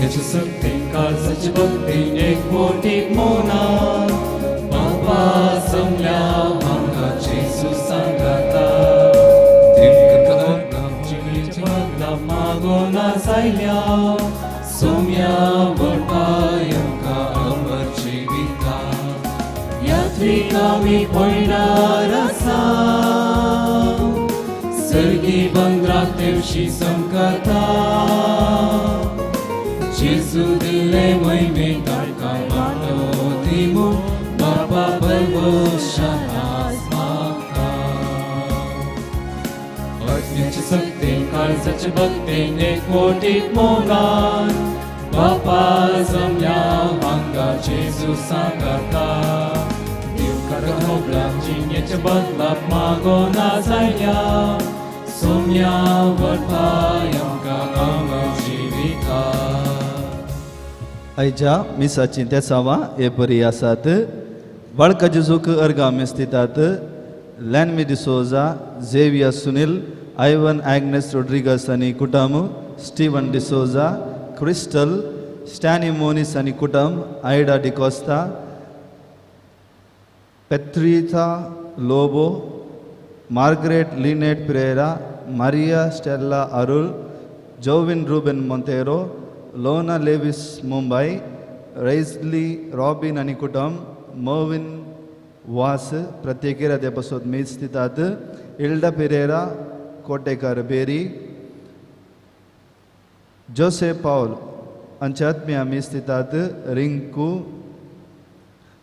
आत्म्याची सक्ती काळजाची भक्ती एक मोठी मोना बापा समल्या मांगाची सुसंगता जिगीच्या मागोना सायल्या सोम्या वटायंका अमर जिविता यात्रिक आमी पळणार आसा सर्गी बंदराक तेवशी संकता जेजू दिले महिमे ताका वाटो दिमू बापा बलवशान आज मागता आत्म्याची सक्ती काळजाची भक्तीन एक मोठी मोगान बापा जमल्या हांगा जेजू सांगता देवकाराक मोगलाक जिणेच्या बदलाक मागोना जायल्या सोम्या वटपायंका अमर जिविता आयच्या मिसाची तेसावा हे परी आसात बाळका जेजूक अर्गा मेस्तितात लॅनमी D'Souza Xavier Sunil Ivan Agnes Rodrigues आणि कुटुंब Steven D'Souza Crystal Stany Monis आणि कुटुंब आयडा डिकोस्ता पेट्रिथा Lobo Margaret Lynette Pereira Maria Stella Arul Jovin Reuben Monteiro Lona Lewis Mumbai रैजली रॉबिन आणि कुटुंब मोविन वास प्रत्येकेरा देपासोद मेस्तितात इल्डा पेरेरा कोटेकर बेरी जोसे पाउल अंचात्म्या मेस्तितात रिंकू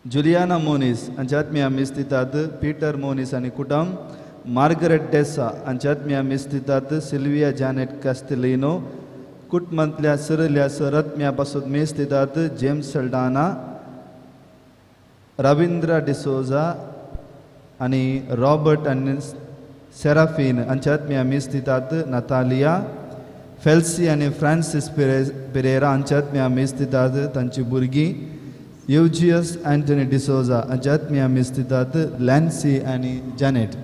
जुलियाना मोनिस अंचात्म्या मेस्तितात पीटर मोनिस आणि कुटुंब मार्गरेट डेसा अंचात्म्या मेस्तितात सिल्विया जॅनेट कॅस्टेलिनो कुटुंबातल्या सरल्या सरत्म्यापासून मेस्तितात जेम्स सल्डाना रविंद्र डिसोजा आणि रॉबर्ट आणि सेराफिन अंचात्म्या मेस्तितात नतालिया फेल्सी आणि फ्रांसिस पेरेरा अंचात्म्या मेस्तितात तांची भुरगीं युजियस अँटनी डिसोजा अंचात्म्या मेस्तितात लॅन्सी आणि जॅनेट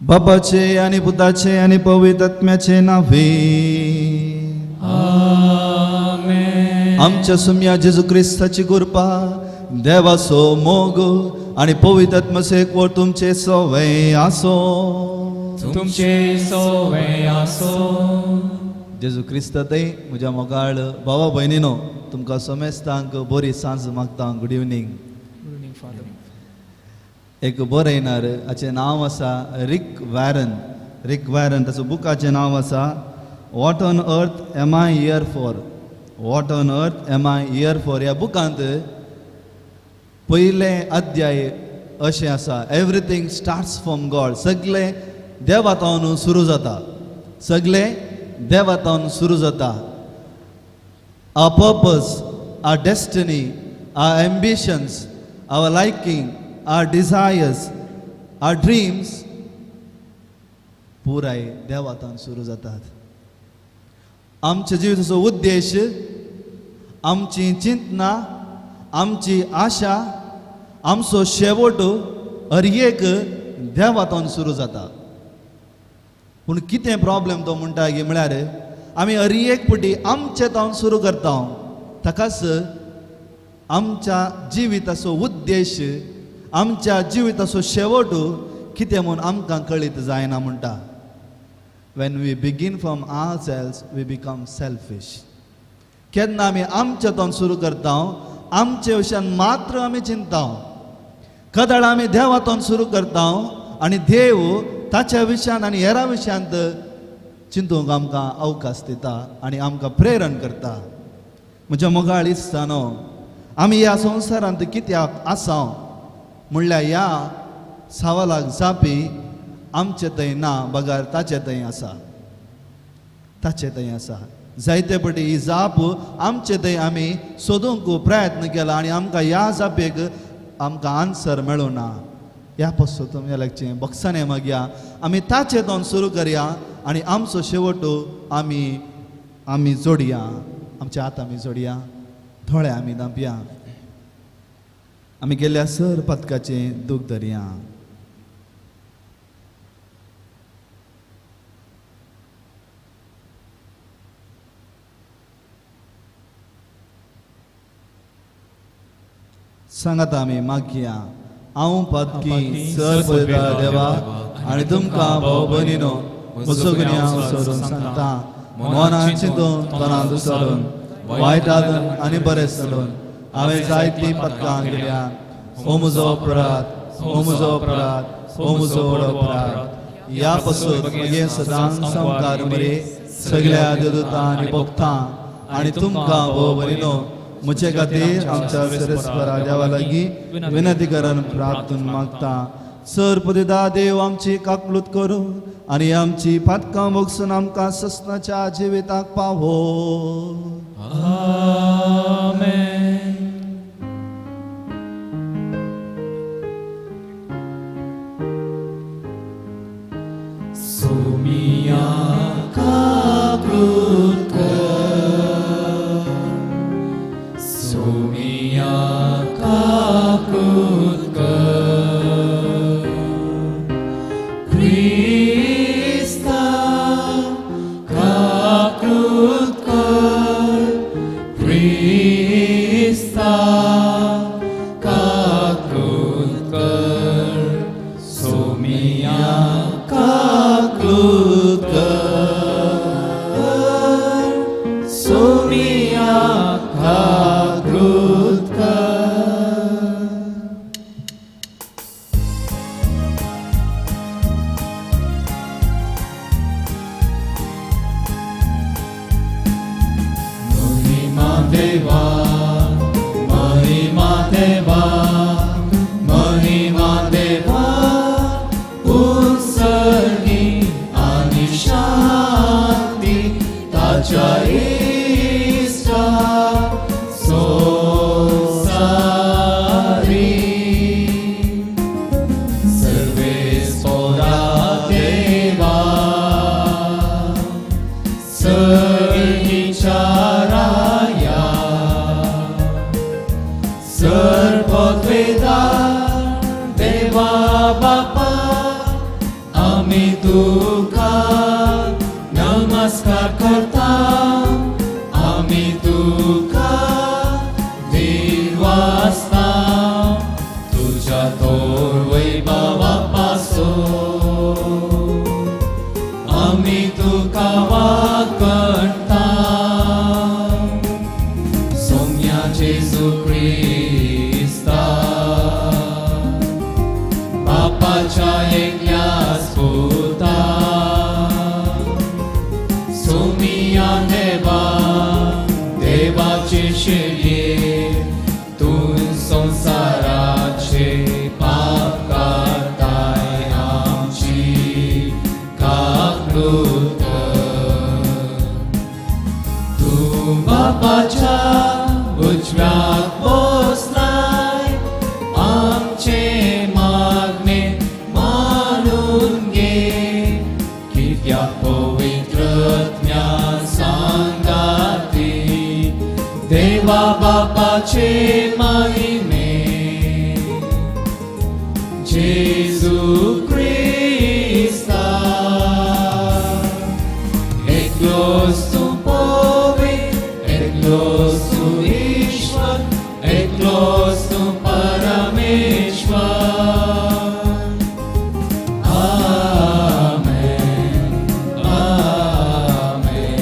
बापाचे आणि पुताचे आणि पवित्र आत्म्याचे नावे आमेन आमच्या सुम्या जेजू ख्रिस्ताची कृपा देवाचो मोग आणि पवित्र आत्म्याचे एकवट तुमचे सवय आसो तुमचे सोवे आसो जेजू ख्रिस्त ते म्हज्या मोगाळ भावा भयणीनो तुमकां समेस्तांक बरी सांज मागता गुड इवनिंग एक बरयणार हाचें नांव आसा रिक वॅरन ताचो बुकाचें नांव आसा what on earth am I here for what on earth am I here for ह्या बुकांत पयले अध्याय अशें आसा एवरीथींग स्टार्ट्स फ्रॉम गॉड सगळे देवातावन सुरू जाता सगळे देवातावन सुरू जाता our purpose our destiny our ambitions our liking our desires, our dreams पुराय देवातान सुरू जातात आमच्या जिविताचो उद्देश आमची चिंतना आमची आशा आमचो शेवट हर एक देवातान सुरू जाता पूण कितें प्रॉब्लेम तो म्हणटा की म्हळ्यार आमी हर एक फावटी आमचे तावन सुरू करता ताकाच आमच्या जिविताचो उद्देश आमच्या जिविताचो शेवट कितें म्हूण आमकां कळीत जायना म्हणटा when we begin from our selves we become selfish केन्ना आमी आमच्या तोंड सुरू करता आमचे विशयान मात्र आमी चिंता कदाळ आमी देवा तोंड सुरू करता आनी देव ताच्या विशयान आनी हेरा विशयांत चिंतूंक आमकां अवकाश दिता आनी आमकां प्रेरण करता म्हज्या मोगाळ इश्टानो आमी ह्या संवसारांत कित्याक आसा म्हणल्यार ह्या सवालाक जापी आमचे थंय ना बगार ताचे थंय आसा ताचे थंय आसा जायते फावटी ही जाप आमचे थंय आमी सोदूंक प्रयत्न केला आनी आमकां ह्या जापेक आमकां आन्सर मेळूना ह्या पासून तुमच्या लागचें बॉक्सांनी मागया आमी ताचे तोंड सुरू करया आनी आमचो शेवट आमी जोडया आमचे हात आमी जोडया थोडे आमी धांपया आमी गेल्या सर पथकाचें दूख धरया सांगात आमी मागया हांव पातकी सर पळयता देवा आनी तुमकां भाव भयणीनो म्हजो गुन्हे हांव सोडून सांगता मनान चिंतून तोंडान दुसरून वायटांतून आनी बरें सोडून हांवें जायतीं पथकां केल्यात हो म्हजो अपराध हो म्हजो अपराध हो म्हजो व्हड अपराध ह्या पासून मगे सदांच संवकार मरे सगळ्या देवदूतां आनी भक्तां आनी तुमकां भाव भयणीनो म्हजे खातीर आमच्या सरस्वरा देवा लागीं विनंती करून प्रार्थून मागता सर पदिदा देव आमची काकलूत करूं आनी आमची पातकां मोगसून आमकां ससनाच्या जिविताक पावो आमेन. सोमिया काकलूत कर, सोमिया काकलूत कर, क्रिस्ता काकलूत कर, क्रिस्ता काकलूत कर, सोमिया काकलूत कर, सोमिया काकलूत कर. महिमा देवा, महिमा देवा, महिमा देवा, उत्सर्गी आणि शांती ताच्या इष्टा सोसारी. सर्वेश्वरा देवा, सर्गीच्या राया, सर्ववेदार देवा बापा, आम्ही तुका नमस्कार करता, आम्ही तुका दिवासता, तुझ्या तोर वैभवापासून आम्ही तुका वाकणता. सोम्या जेजू ख्रिस्ता, बापाच्या एकल्या स्पुता, सोमिया देवा, देवाचे शेल्ये, तूं संसाराचे पाप काताय आमची काकलूत कर. तूं बापाच्या उजव्याक बसलाय, आमचे मागणे मानून घे, कित्याक पवित्रत्म्या सांगाती देवा बापाचे महिमे. जेजू ख्रिस्ता, एकलोच तूं पवित्र, एकलोच तूं ईश्वर, एकलोच तूं परमेश्वर. आमेन, आमेन,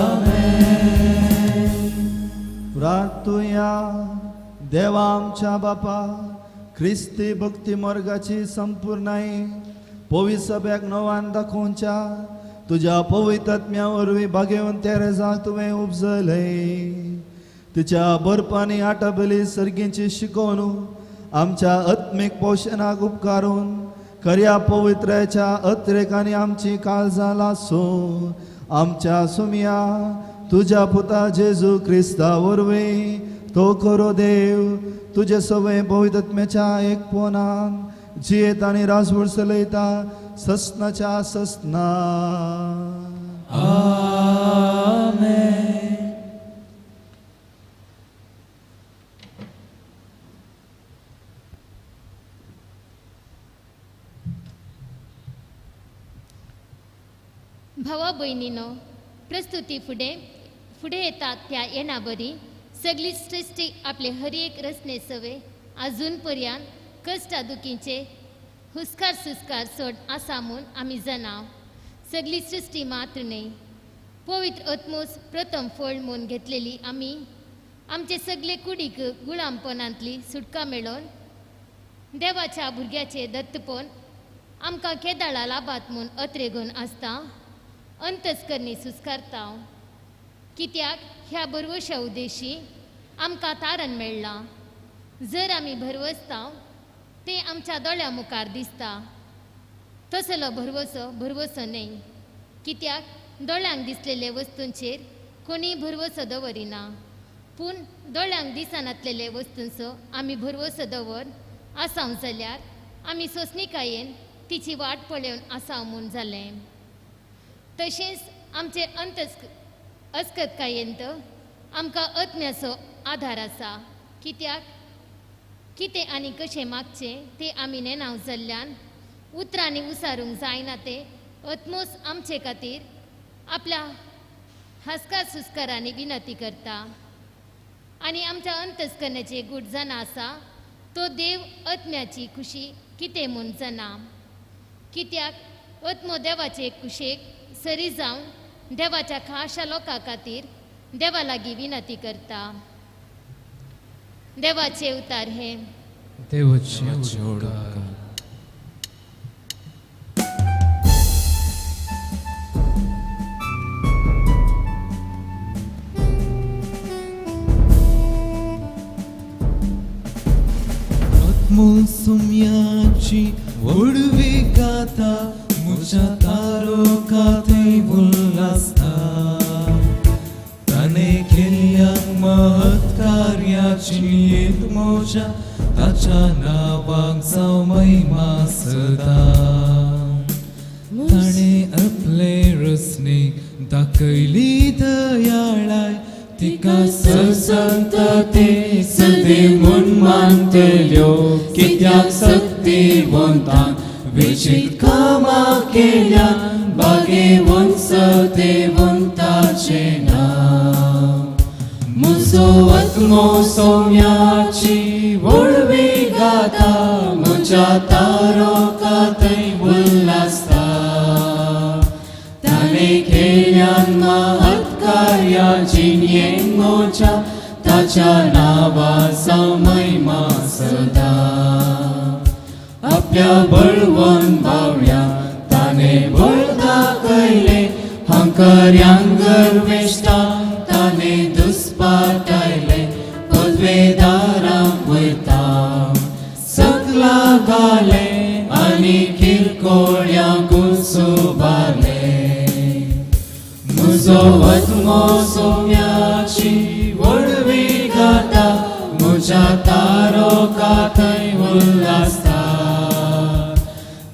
आमेन. प्रार्थुया देवा आमच्या बापा, ख्रिस्ती भक्ती मार्गाची संपूर्णाई पवित्र सभ्याक नवान दाखोवच्या तुझ्या पवित्रात्म्या वरवीं भाग्यवन तेरेजाक तुवें उपजलय. तुझ्या बरपांनी आटाबली सर्गींची शिकवणूक आमच्या आत्मीक पोशणाक उपकारून खऱ्या पवित्राच्या अत्रेकांनी आमची काळजां लासूं आमच्या सुमिया तुझ्या पुता जेजू क्रिस्ता वरवीं तो करो देव तुझे सवय पवित्रात्म्याच्या एकपणान जियेत आनी राजवट चलयता ससनाच्या ससना. आमेन. भावा भयणीनो, प्रस्तुती फुडें येतात त्या येना बरी सगळी सृष्टी आपले हर एक रचने सवे अजून पर्यंत कष्टा दुखींचे हुस्कार सुस्कार सोड आसा म्हूण आमी जाणाव. सगळी सृष्टी मात्र न्ही, पवित्र आत्मोस प्रथम फळ म्हूण घेतलेली आमी आमचे सगळे कुडीक गुलामपणांतली सुटका मेळोवन देवाच्या भुरग्याचे दत्तपण आमकां केदाळा लाभात म्हूण अत्रेगून आसता अंतस्करणी सुस्कारता. कित्याक ह्या भरवशा उद्देशी आमकां तारण मेळ्ळा. जर आमी भरवसता ते आमच्या दोळ्या मुखार दिसता, तसलो भरवसो न्ही. कित्याक दोळ्यांक दिसलेले वस्तूंचेर कोणी भरवसो दवरिना, पूण दोळ्यांक दिसनातलेले वस्तूंचो आमी भरवसो दवर आसाव जाल्यार आमी सोंसणिकायेन तिची वाट पळोवन आसाव म्हूण जालें. तशेंच आमचे अस्कतकायेंत आमकां आत्म्याचो आधार आसा. कित्याक कितें आनी कशें मागचें तें आमी नेनाव जाल्ल्यान उतरांनी उसारूंक जायना ते आत्मोस आमचे खातीर आपल्या हास्कार सुस्कारांनी विनंती करता. आनी आमच्या अंतस्करणाचे गूढ जाणा आसा तो देव आत्म्याची खुशी कितें म्हूण जाणा. कित्याक आत्मो देवाचे कुशेक सरी जावन देवाच्या खाशा लोकां खातीर देवा लागीं विनंती करता. देवाचे उतार हे देवाचे उतार. आत्मसुम्याची वडवी गाता म्हज्या तारोकांतय उल्हासता. ताणें केल्ल्या महत् कार्याची येद मोजा ताच्या नांवाक जावं महिमा सदा. ताणें आपले रचनेक दाखयली दयाळाय तिका संतते सदैव म्हूण मानतल्यो. कित्याक शक्तिवंतान विचित कामां केल्यान भाग्यवंत सत्यवंताचे नांव. म्हजो आत्मो सौम्याची वळवी गाता म्हज्या तारोकांतय उल्हासता. ताणें केल्यान महत् कार्याची येद मोजा ताच्या नांवाचा महिमा सदा. आपल्या बळवंत भावया ताणें बळ दाखयले, हंकर्यांक गर्वेश्टा ताणें दुस्पाटायले. पदवेदारांक वयता सगला घाले आनी किरकोळ्यांक सुबारले. म्हजो आत्मो सौम्याची वळवी गाता म्हज्या तारोकांतय उल्हासता.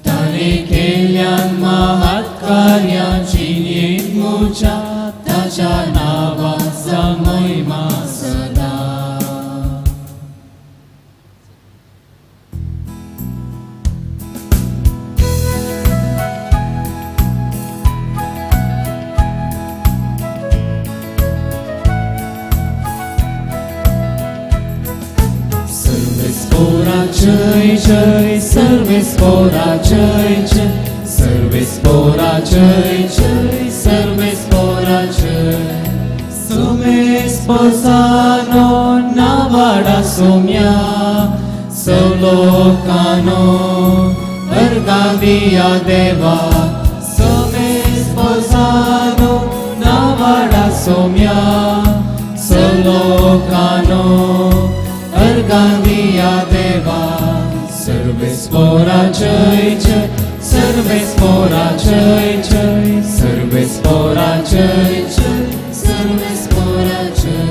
ताणें केल्यान महत् कार्याची येद मोजा ताच्या नांवाचा महिमा सदा. जय जय सर्वेस्पोरा जय जय सर्वेस्पोरा जय जय सर्वेस्पोरा जय. Sume sposano navada sumya solokano ergavia deva. Sume sposano navada sumya solokano ergavia deva. सर्वेस्पोरा जय जय सर्वेस्पोरा जय जय सर्वेस्पोरा जय जय सर्वेस्पोरा जय.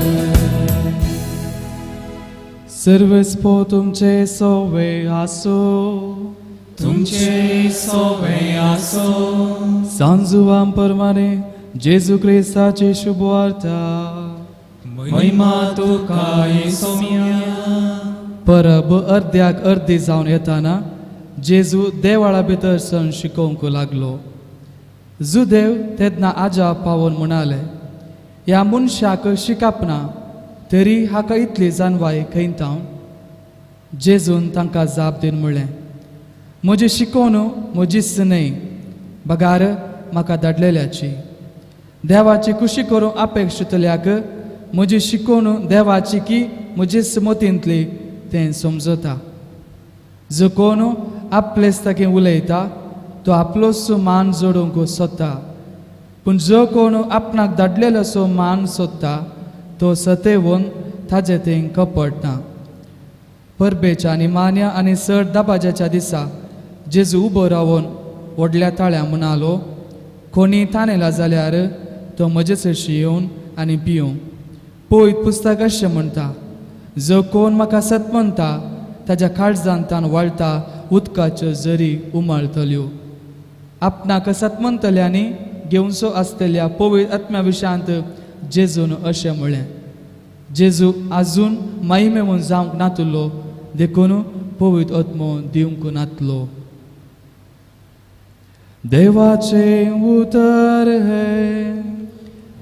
सर्वेस्पो तुमचे सोवे आसो, तुमचे सोवे आसो. सांजुवाम परमाने जेजू क्रिस्ताची शुभवार्ता. महिमा तुका येसुम्या. परब अर्द्याक अर्दी जावन येताना जेजू देवाळा भितर सण शिकोवंक लागलो. जुदेव तेदना आजा पावोन म्हणाले, ह्या मनशाक शिकाप ना, तरी हाका इतली जानवाय खंयतावन. जेजून तांकां जाप दिवन म्हणलें, म्हजी शिकोवन म्हजीच न्हय, बगार म्हाका धाडलेल्याची. देवाची खुशी करूं अपेक्षितल्याक म्हजी शिकोवन देवाची की म्हजीच मतींतली तें समजता. जो कोण आपलेच तागे उलयता तो आपलोच मान जोडूंक सोदता, पूण जो कोण आपणाक धाडलेलो सो मान सोदता तो सतेवून ताजे थंय कपट ना. परबेच्या निमान्या आनी चड दबाज्याच्या दिसा जेजू उबो रावन व्हडल्या ताळ्या म्हणालो, कोणी ताणेला जाल्यार तो म्हजे चडशी येवन आनी पिवं. पळयत पुस्तक अशें म्हणटा, जो कोण म्हाका सत म्हणटा ताच्या काळजांत तान वळटा उदकाच्यो झरी उमाळटल्यो. आपणाक सत म्हणटल्यांनी घेवनसो आसतल्या पवित्र आत्म्या विशयांत जेजून अशें म्हळें. जेजू आजून महिमेवन जावंक नातलो, देखून पवित्र आत्मो दिवंक नातलो. देवाचे उतर हे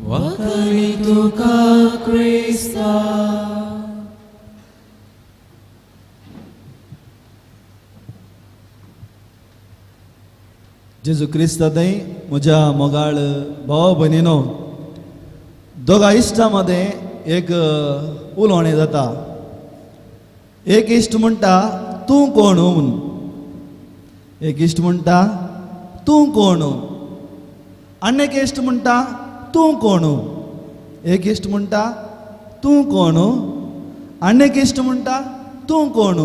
वखली तुका क्रिस्ता. जेजू क्रिस्तादय म्हज्या मोगाळ भाव भयणीनो, दोगा इश्टां मध्ये एक उलोवणें जाता. एक इश्ट म्हणटा तूं कोण म्हूण, एक इश्ट म्हणटा तूं कोण, आनी एक इश्ट म्हणटा तूं कोण. एक इश्ट म्हणटा तूं कोण, आनी एक इश्ट म्हणटा तूं कोण.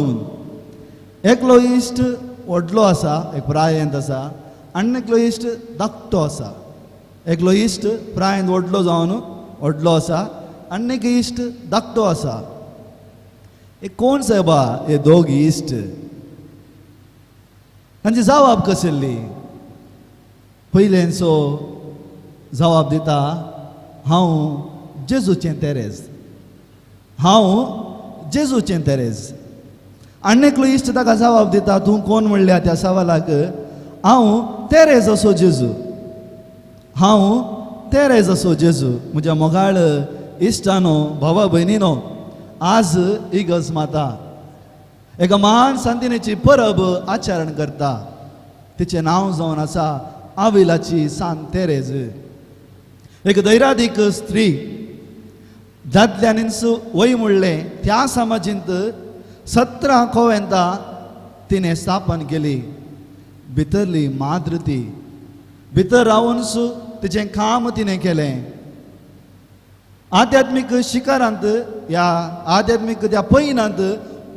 एकलो इश्ट व्हडलो आसा, एक प्रायेंत आसा, आनी एकलो इश्ट धाकटो आसा. एकलो इश्ट प्रायेंत व्हडलो जावन व्हडलो आसा, आनी एक इश्ट धाकटो आसा. हे कोण सायबा हे दोग इश्ट? तांची जबाब कसली? पयलेंचो जबाब दिता, हांव जेजूचें तेरेज, हांव जेजूचें तेरेज. आनी एकलो इश्ट ताका जबाब दिता, तूं कोण म्हणल्या त्या सवालाक, हांव तेरेज असो जेजू, हांव तेरेज असो जेजू. म्हज्या मोगाळ इश्टानो, भावा भयणीनो, आज इगज माता एका महान सांतिनेची परब आचरण करता. तिचें नांव जावन आसा आविलाची सांत तेरेज. एक दैरादीक स्त्री, दादल्यांनीच वय म्हणलें त्या समाजींत 17 कोवेंतां तिणें स्थापन केली. भितरली माद्र ती, भितर रावूनच तिचें काम तिणें केलें. आध्यात्मीक शिखरांत, ह्या आध्यात्मीक त्या पैनांत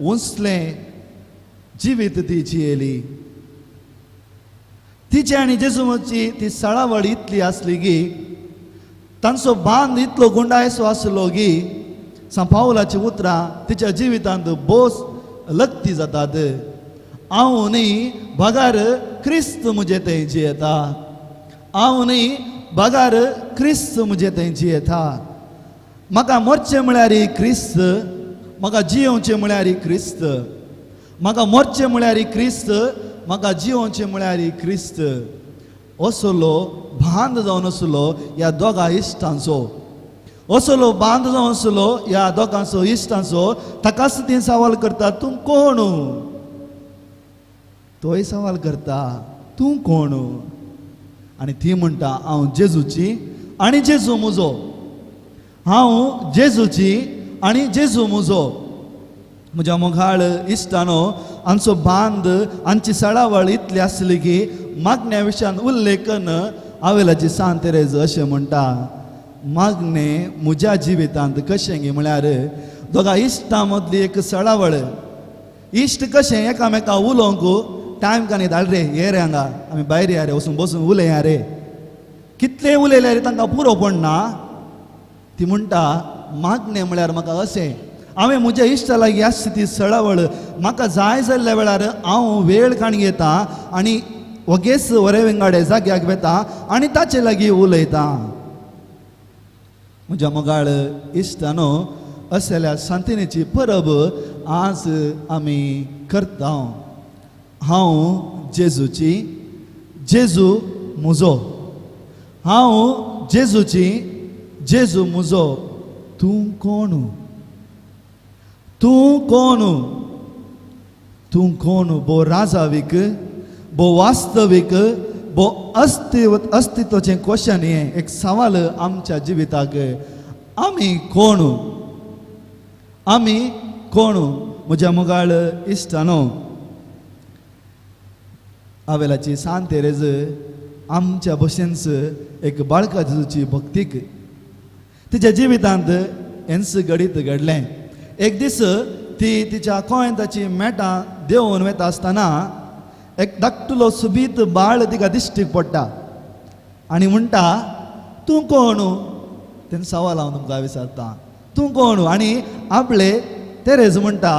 उंचलें जिवीत ती जियेली. तिची आनी जेजूची ती सळावळ इतली आसली की, तांचो बांद इतलो गुंडायसो आसलो की, सा पावलाची उतरां तिच्या जिवितांत बोस लक्ती जातात. हांव न्ही बगार क्रिस्त मुजे थंय जियेता, हांव न्ही बगार क्रिस्त मुजे थंय जियेता. म्हाका मरचें म्हळ्यार क्रिस्त, म्हाका जियोवचें म्हळ्यार क्रिस्त, म्हाका मरचें म्हळ्यार क्रिस्त, म्हाका जियोवचें म्हळ्यार क्रिस्त. असलो बांद जावन आसलो ह्या दोगा इश्टांचो, असलो बांद जावन आसलो ह्या दोगांचो इश्टांचो. ताकाच ती सवाल करता, तूं कोण? तोय सवाल करता, तूं कोण? आनी ती म्हणटा, हांव जेजूची आनी जेजू म्हजो, हांव जेजूची आनी जेजू म्हजो. म्हज्या मोगाळ इश्टानो, आमचो बांद, आमची सळावळ इतली आसली की मागण्या विशयान उल्लेख करून आवेलाची सांत तेरेज अशें म्हणटा, मागणें म्हज्या जिवितांत कशें गे म्हळ्यार दोगा इश्टां मदली एक सळावळ. इश्ट कशें एकामेका उलोवंक टायम कानी धाड रे, ये रे हांगा, आमी भायर या रे, वचून बसून उलया रे. कितले उलयल्यार तांकां पुरो पडना. ती म्हणटा, मागणें म्हळ्यार म्हाका अशें, हांवें म्हज्या इश्टा लागीं आसची ती सळावळ म्हाका जाय जाल्ल्या वेळार हांव वेळ काणी घेता आनी वगेस वरे वेंगाडे जाग्याक वेता आनी ताचे लागीं उलयता. म्हज्या मोगाळ इश्टानो, असल्या सांतिनेची परब आज आमी करता. हांव जेजूची, जेजू म्हजो. हांव जेजूची जेजू म्हजो तूं कोण तूं कोण तूं कोण बो राजावीक बो वास्तवीक बो अस्तित्वाचें क्वेश्चन हें एक सवाल आमच्या जिविताक आमी कोण म्हज्या मोगाळ इश्टानो आवेलाची सांत तेरेज आमच्या भशेनच एक बाळका जेजूची भक्तीक तिच्या जिवितांत हेंच घडीत घडलें एक दीस ती तिच्या कोयंताची मेटां देंवन वता आसतना एक धाकटुलो सुबीत बाळ तिका दिश्टीक पडटा आनी म्हणटा तूं कोण तेन्ना सवाल हांव तुमकां विचारता तूं कोण आनी आपले तेरेज म्हणटा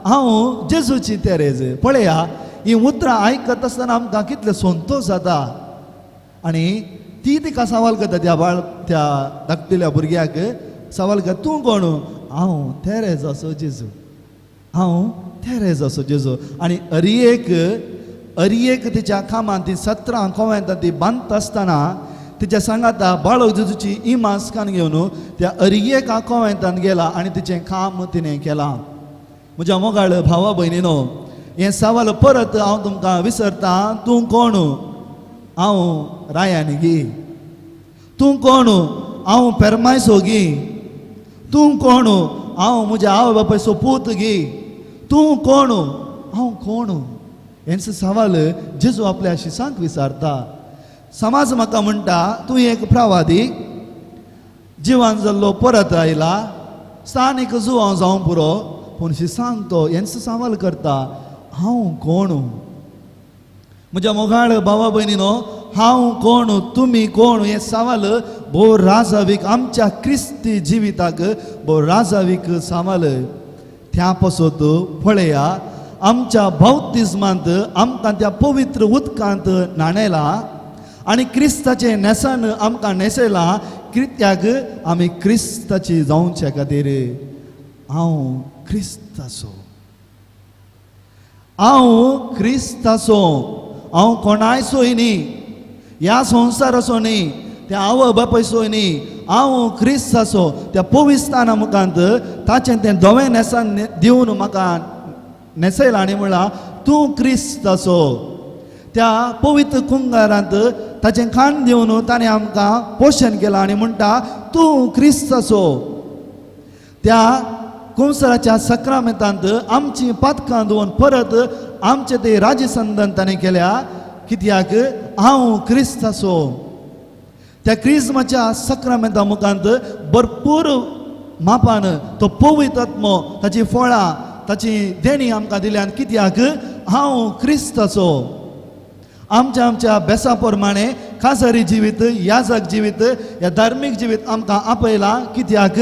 हांव जेजूची तेरेज पळया ही उतरां आयकत आसतना आमकां कितलें संतोश जाता आनी ती तिका सवाल करता त्या धाकटुल्या भुरग्याक सवाल करता तूं कोण हांव तेरेज असो जेजू हांव तेरेज असो जेजू आनी अरियेक तिच्या खामांत ती 17 कोंव्यांत ती बांदता आसतना तिच्या सांगाता बाळक जेजूची इमास्कान घेवन त्या अरियेक कोंव्यांतान गेला आनी तिचें काम तिणें केलां म्हज्या मोगाळ भावा भयणीनो हें सवाल परत हांव तुमकां विसरता तूं कोण हांव रायान गी तूं कोण हांव पेरमायसो गी तूं कोण हांव म्हज्या आवय बापायचो पूत गी तूं कोण हांव कोण हेंच सवाल जेजू आपल्या शिसांक विचारता समाज म्हाका म्हणटा तूं एक प्रवादी जिवान जाल्लो परत आयला स्थानीक जुवांव जावं पुरो पूण शिसांक तो हेंच सवाल करता हांव कोण म्हज्या मोगाळ भावा भयणीनो हांव कोण तुमी कोण हे सवाल भोव राजावीक आमच्या क्रिस्ती जिविताक भोव राजावीक सवाल त्या पासत पळया आमच्या बाप्तिस्मांत आमकां त्या पवित्र उदकांत न्हाणयला आनी क्रिस्ताचे नेसान आमकां नेसयला कित्याक आमी क्रिस्ताची जावचे खातीर हांव क्रिस्ताचो हांव कोणायचोय न्ही ह्या संवसाराचो न्ही त्या आवय बापायचोय न्ही हांव क्रिस्ताचो त्या पवित्राना मुखांत ताचें तें धवें नेसान दिवन म्हाका नेसयला आनी म्हणला तूं क्रिस्ताचो त्या पवित्र कुंगारांत ताचें खाण दिवन ताणें आमकां पोशण केलां आनी म्हणटा तूं क्रिस्ताचो त्या कुंसराच्या सक्रामेंतांत आमची पातकां धुवन परत आमचे ते राजसंधान ताणें केल्या कित्याक हांव क्रिस्ताचो त्या क्रिस्माच्या सक्रामेंता मुखांत भरपूर मापान तो पवित्र आत्मो ताची फळां ताची देणी आमकां दिल्यान कित्याक हांव क्रिस्ताचो आमच्या बेसा प्रमाणे खासरी जिवीत याजक जिवीत या धार्मीक जिवीत आमकां आपयलां कित्याक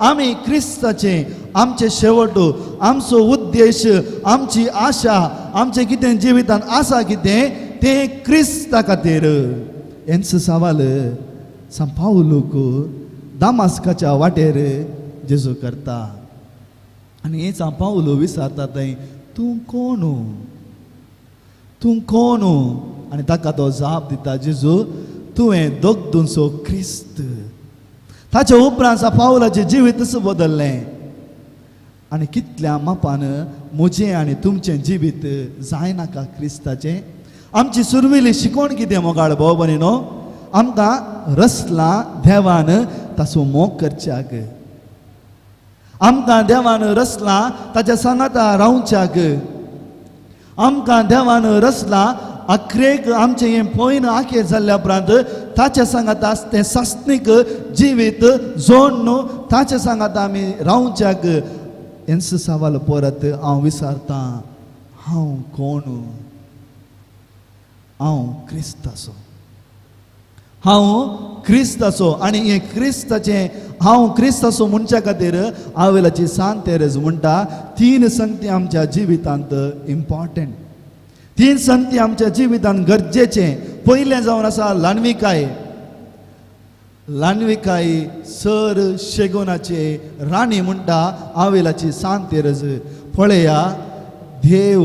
आमी क्रिस्ताचे आमचे शेवट आमचो उद्देश आमची आशा आमचें कितें जिवितान आसा कितें तें क्रिस्ता खातीर हेंच सवाल सान पावलोक दामास्काच्या वाटेर जेजू करता आनी हें सान पावलो विचारता थंय तूं कोण आनी ताका तो जाप दिता जेजू तुवें दोगदूंचो क्रिस्त ताच्या उपरांत सान पावलाचें जिवीतच बदल्लें आनी कितल्या मापान म्हजें आनी तुमचें जिवीत जायनाका क्रिस्ताचें आमची सुरविली शिकोण कितें मोगाळ भाव भयणीनो आमकां रसलां देवान ताचो मोग करच्याक आमकां देवान रसलां ताच्या सांगाता रावच्याक आमकां देवान रसलां अख्रेक आमचें हें पयन आखेर जाल्ल्या उपरांत ताच्या सांगाता तें सासनीक जिवीत जोडून ताच्या सांगाता आमी रावच्याक हेंच सवाल परत हांव विचारता हांव कोण हांव क्रिस्ताचो आनी हें क्रिस्ताचें हांव क्रिस्ताचो म्हणच्या खातीर आवेलाची सांत तेरेज म्हणटा 3 संगती आमच्या जिवितांत इम्पॉर्टंट 3 संगती आमच्या जिवितांत गरजेचें पयलें जावन आसा लानविकाय सर शेगोनाचे राणी म्हणटा आवेलाची सांत तेरेज पळया देव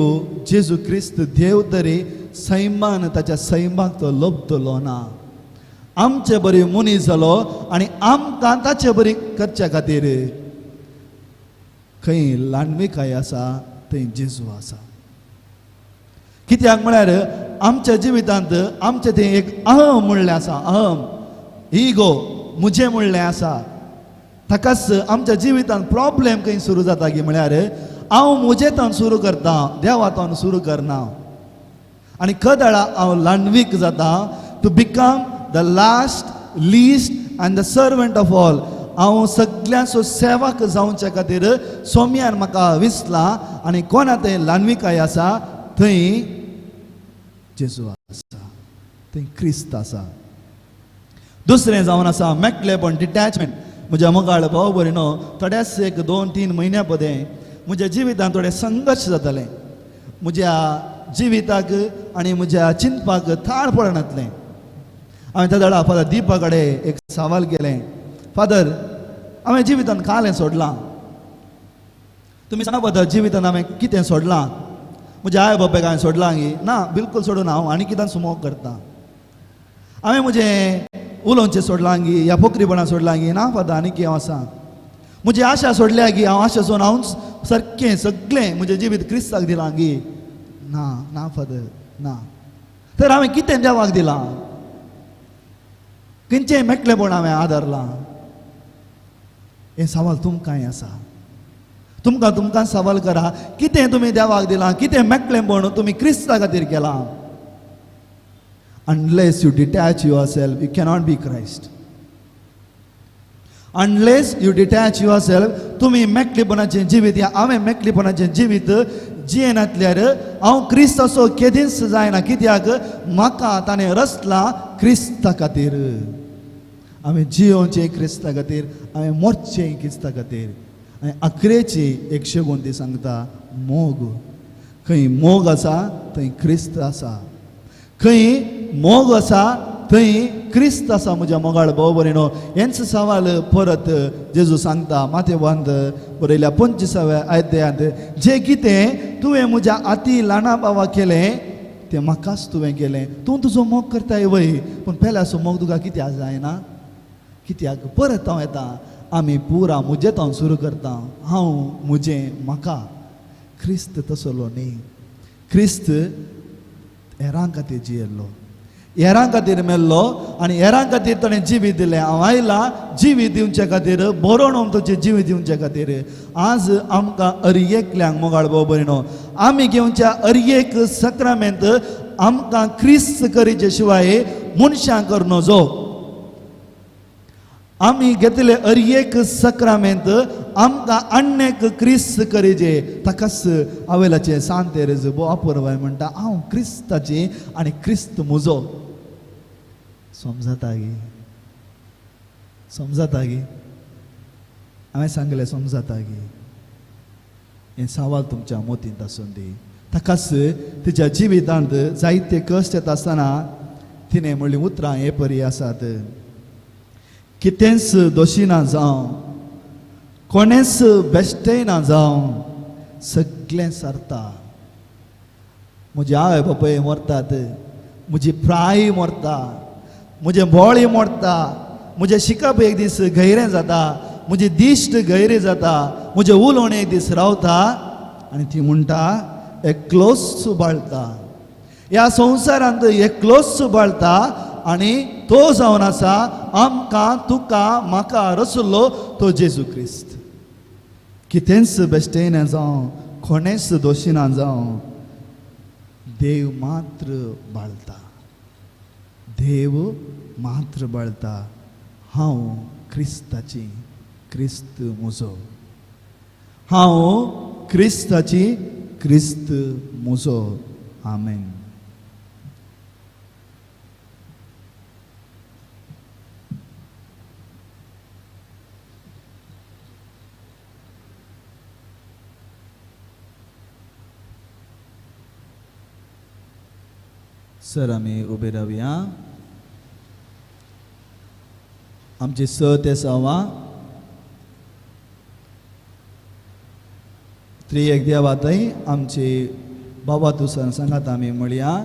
जेजू क्रिस्त देव तरी सैमान ताच्या सैमाक तो लोबतलो ना आमचे बरी मनीस जालो आनी आमकां ताचे बरी करच्या खातीर खंय लांडवीकाय आसा थंय जेजू आसा. कित्याक म्हळ्यार आमच्या जिवितांत आमचे थंय एक अहम म्हणलें आसा. अहम इगो मुजें म्हणलें आसा. ताकाच आमच्या जिवितांत प्रॉब्लेम खंय सुरू जाता की म्हळ्यार हांव मुजेतान सुरू करता, देवातान सुरू करना. आनी कदाळा हांव लांडवीक जाता to become the last least and the servant of all. हांव सगळ्यांचो सेवक जावच्या खातीर सोम्यान म्हाका विसला आनी कोणा थंय लांडवीकाय आसा थंय जेजू आसा, थंय क्रिस्त आसा. दुसरें जावन आसा मेकलेपण, डिटॅचमेंट. म्हज्या मोगाळ भाव बरी न्हू, थोड्याच एक 2-3 म्हयन्या पदें म्हज्या जिवितांत थोडें संघर्श जातालें. म्हज्या जिविताक आनी म्हज्या चिंतपाक थाळ पडनातलें. हांवें त्या दाडा फादर दिपा कडेन एक सवाल केलें, फादर हांवें जिवितांत कालें सोडलां. तुमी सांगा फादर जिवितांत हांवें कितें सोडलां? म्हज्या आवय बापायक हांवें सोडलां गी? ना, बिलकूल सोडून हांव आनी कितें स्मोक करता. हांवें म्हजें उलोवचें सोडलां गी, ह्या पोखरीपणां सोडलां गी? ना फादर, आनी कितें हांव आसा? म्हजी आशा सोडल्या गी, हांव आशा सोडून हांव सारकें सगळें म्हजें जिवीत क्रिस्ताक दिलां गी? ना, ना फादर, ना. तर हांवें कितें देवाक दिलां? खंयचें मेकळेपण हांवें आदारलां? हे सवाल तुमकांय आसा. तुमकां सवाल करा, कितें तुमी देवाक दिलां? कितें मेकळेपण तुमी क्रिस्ता खातीर केलां? Unless you detach yourself, you cannot be Christ. Unless you detach yourself, तुम्ही मेकळेपणाचें जिवीत या हांवें मेकळेपणाचें जिवीत जियेनातल्यार हांव क्रिस्ताचो केदींच जायना. कित्याक म्हाका ताणें रचला क्रिस्ता खातीर. हांवें जियोचें क्रिस्ता खातीर, हांवें मोरचें क्रिस्ता खातीर. आनी अकरेची एक शेगून ती सांगता, मोग. खंय मोग आसा थंय क्रिस्त आसा. खंय मोग आसा थंय क्रिस्त आसा. म्हज्या मोगाळ भाव बरें न्हू. हेंच सवाल परत जेजू सांगता माथेवांत बरयल्या 25व्या अध्यायांत, जें कितें तुवें म्हज्या आती ल्हाना भावा केलें तें म्हाकाच तुवें केलें. तूं तुजो मोग करताय वय, पूण पेल्याचो मोग तुका कित्याक जायना? कित्याक परत हांव येता, आमी पुरा मुजेतान सुरू करता. हांव मुजें म्हाका. क्रिस्त तसलो न्ही. क्रिस्त हेरां खातीर जियेल्लो, हेरां खातीर मेल्लो आनी हेरां खातीर ताणें जिवीत दिलें. हांव आयला जिवीत दिवचे खातीर, बरो न्हू तुजें जिवीत दिवचे खातीर. आज आमकां अर्येकल्यांक मोगाळ भाव बरी न्हू, आमी घेवच्या अर्येक सक्रामेंत आमकां क्रिस्त करीचे शिवाय मनशां कर नजो. आमी घेतले अर्येक सक्रामेंत आमकां अन्नेक क्रिस्त करीचे. ताकाच आवेलाचे सांतेरेज बोवापुरवाय म्हणटा, हांव क्रिस्ताची आनी क्रिस्त म्हजो. समजता गी? समजता गी? हांवें सांगलें समजता गी? हें सवाल तुमच्या मोतींत आसून दी. ताकाच तिच्या जिवितांत जायते कश्ट येता आसतना तिणें म्हणलीं उतरां हे परी आसात. कितेंच दोशीना जावं, कोणेच बेश्टेना जावं, सगळें सरता. म्हजे आवय बापाय मरतात, म्हजी प्राय मरता, म्हजे बोळे मरता, म्हजें शिकप एक दीस गैरें जाता, म्हजे दिश्ट गैरे जाता, म्हजें उलोवण एक दीस रावता आनी ती म्हणटा एकलोच बाळता. ह्या संवसारांत एकलोच बाळता आनी तो जावन आसा आमकां तुका म्हाका रचलो तो जेजू क्रिस्त. कितेंच बेश्टेन जावं, कोणेच दोशीना जावं, देव मात्र बाळता. देव मात्र बाळता. हांव क्रिस्ताची, क्रिस्त म्हजो. हांव क्रिस्ताची, क्रिस्त म्हजो. आमेन. सर आमी उबे रावया. आमची 6 ते 6 त्रिएक देवाताई आमची बाबा तुसा सांगात आमी म्हणया.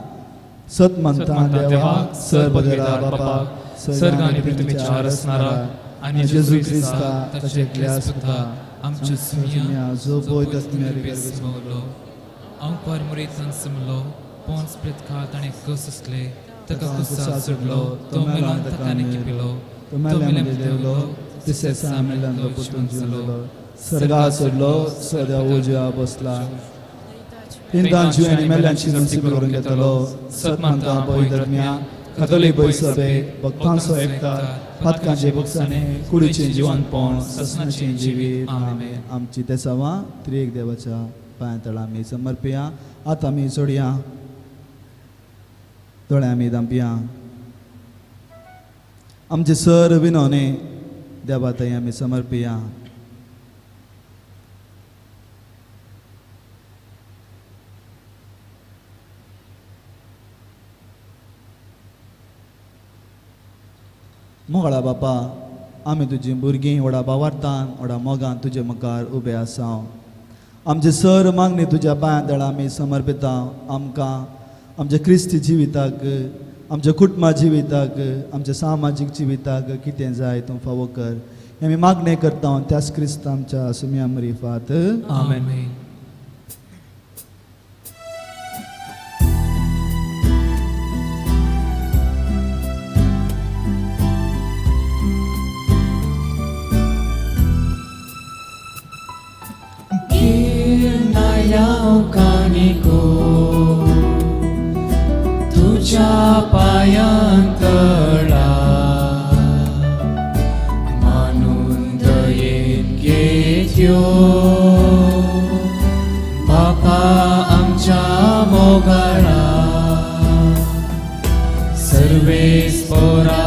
सत म्हणटा देवा, सर बगरा बापा, सर्ग आणि पृथ्वीच्या रचणारा आणि जेजू ख्रिस्ता ताचे एकल्या सुद्धा आमच्या सुमिया जो पळयता बेसमलो हांव परमुरीतन समलो पोंस प्रेतकाळ ताणें कस असले ताका कुसा सुटलो तो मेलोन ताकाने किपिलो तो मेले देवलो तिसे सामेलन पुतून जिवलो सर्गा सोडलो सद्या उजव्या बसला इंदांची आनी मेल्यांची नसीब करून घेतलो सतमांता पवित्रज्ञा कथोलिक सभे भक्तांचो एकता पातकांचे भक्साने कुडीचें जिवनपण ससनाचें जिवीत आमेन. आमची ते सवा त्रिएक देवाच्या पांयां आमी समर्पया. आतां आमी सोडया दोळे आमी धांपया. आमचे सर विनोने देवा थंय आमी समर्पया. मोगळा बापा आमी तुजी भुरगीं व्हडा भावार्थान व्हडा मोगान तुजे मुखार उबे आसा. आमचे सर मागणी तुज्या पांयां तळा आमी समर्पिता. आमकां आमच्या क्रिस्ती जिविताक आमच्या कुटुंबा जिविताक आमच्या सामाजीक जिविताक कितें जाय तूं फावो कर हें आमी मागणें करता त्याच क्रिस्त आमच्या सुम्या मरिफात आमेन. कानिको तुझ्या पायांतळा मानून दयेन घेत्यो बापा आमच्या मोगाळा सर्वेस्परा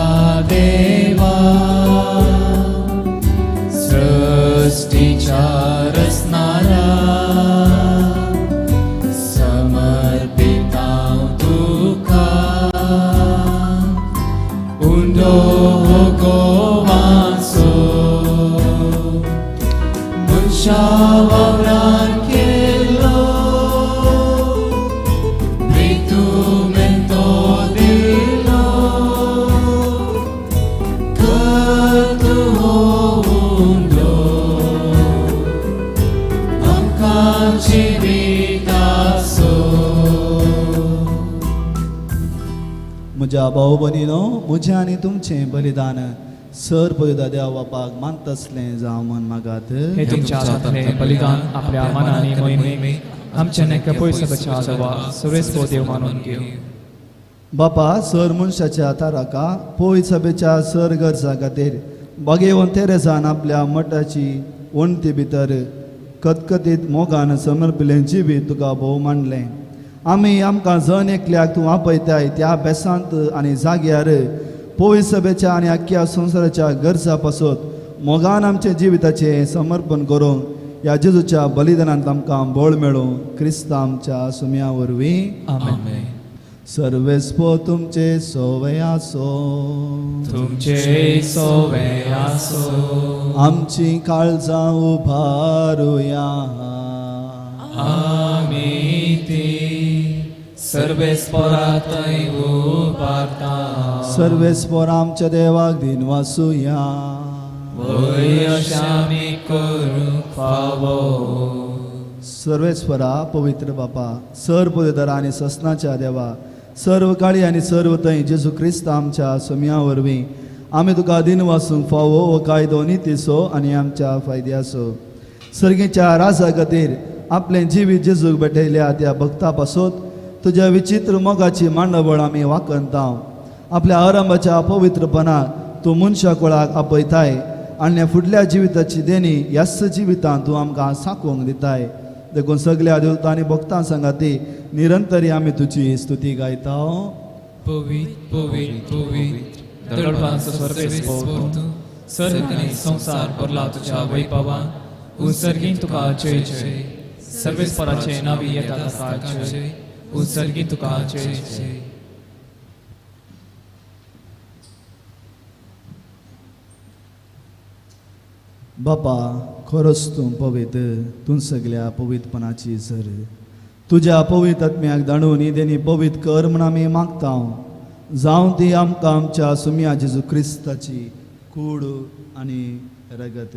देवा सृष्टीच्या रचणारा Shawaran kello ritumento dillo katuhundo amkan chivitaso. म्हज्या भाऊ भयणीनो म्हजें आनी तुमचें बलिदान सर पळयता देवा बापाक मानतसलें जावं म्हण मागात. हे तुमच्या हातांतलें बलिदान आपल्या मनांनी मोहिमे आमच्या नेक्या पयसच्या देवा सर्वेस्पो देव मानून घेव. बापा सर मनशाच्या ताराका पोय सभेच्या सर गरजा खातीर भगेवन तेरेसान आपल्या मठाची वणती भितर कतकतीत मोगान समर्पिल्लें जिवीत तुका भोव मांडलें. आमी आमकां जण एकल्याक तूं आपयताय त्या बेसांत आनी जाग्यार पोय सभेच्या आनी आख्या संवसाराच्या गरजा पासत मोगान आमचे जिविताचें समर्पण करूंक ह्या जेजूच्या बलिदानांत आमकां बळ मेळूं क्रिस्त आमच्या सुम्या वरवीं आमेन. सर्वेस्पो तुमचे सोवे आसो तुमचे सोवे आसो आमची काळजां उबारुया आमी ती सर्वेस्परातय उबारता सर्वेस्पोर आमच्या देवाक दिन वासुया वय अशामी करूंक फावो. सर्वेस्परा पवित्र बापा सर पवित्र आनी ससनाच्या देवा सर्व काळी आनी सर्व थंय जेजू क्रिस्त आमच्या सुम्या वरवीं आमी तुका दिन वासूंक फावो हो कायदो नितीसो आनी आमच्या फायद्याचो. सर्गेच्या राजा खातीर आपलें जिवीत जेजूक भेटयल्या त्या भक्ता पासत तुज्या विचित्र मोगाची मांडवळ आमी वाकनता. आपल्या आरंभाच्या पवित्रपणाक तूं मनशा कुळाक आपयताय आनी फुडल्या जिविताची देणी ह्याच जिवितांत तूं आमकां साकोवंक दिताय. देखून सगल्या देवतां आनी भक्तां सांगाती निरंतरी आमी तुजी स्तुती गायता. पवित्र पवित्र पवित्र दळपांचो सर्वेस्पो तूं सर्ग आनी संवसार भरला तुज्या वैभवान उत्सर्गीन तुका जय जय. सर्वेस्पराचे नावी येता ताका जय उत्सर्गीन तुका जय जय. बापा खरोच तूं पवित्र तूं सगल्या पवित्रपणाची झर तुज्या पवित्र आत्म्याक धाडून ही देणी पवित्र कर म्हूण आमी मागता. जावं ती आमकां आमच्या सुम्या जेजू क्रिस्ताची कूड आनी रगत.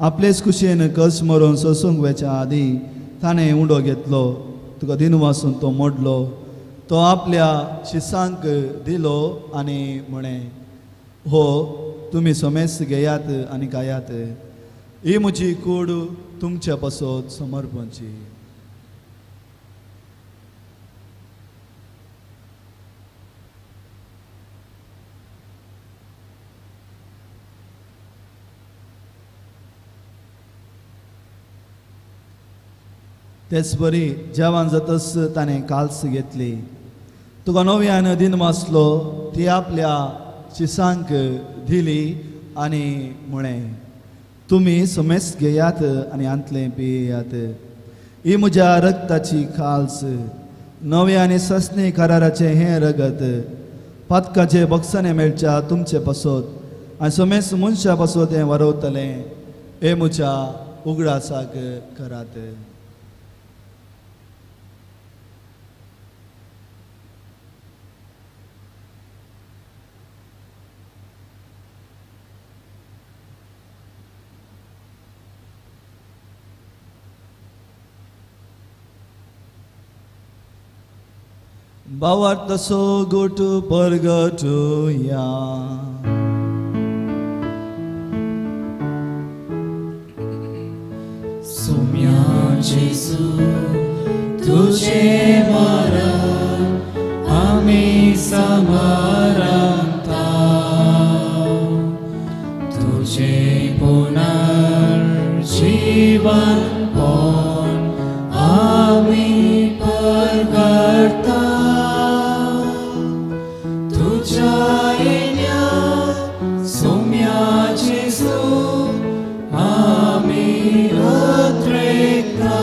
आपलेच कुशेन कस मरून सोसूंक वेच्या आदीं ताणें उंडो घेतलो, तुका दिनवासून तो मोडलो, तो आपल्या शिसांक दिलो आनी म्हणे, हो तुमी सोमेस घेयात आनी खायात, ही म्हजी कूड तुमच्या पासत समर्पणची. तेच बरी जेवण जातस ताणें काल्स घेतली, तुका नव्यान दिनवासलो ती आपल्या शिसांक दिली आनी म्हळें, तुमी समेस घेयात आनी आंतलें पियेयात, ही म्हज्या रगताची खाल्स, नवे आनी सस्ने कराराचें हें रगत, पातकाचे बक्षाने मेळच्या तुमचे पासत आनी समेस मनशा पासत हें वारवतलें, हे म्हज्या उगडासाक करात. Bawat so go to purgatoria. Sumya Jesu, तुझे मरण आम्ही समरता, तुझे पुनर्जीवन पण आम्ही परगडता, तुझ्या येण्यात सौम्या जेजू आम्ही अत्रेकता.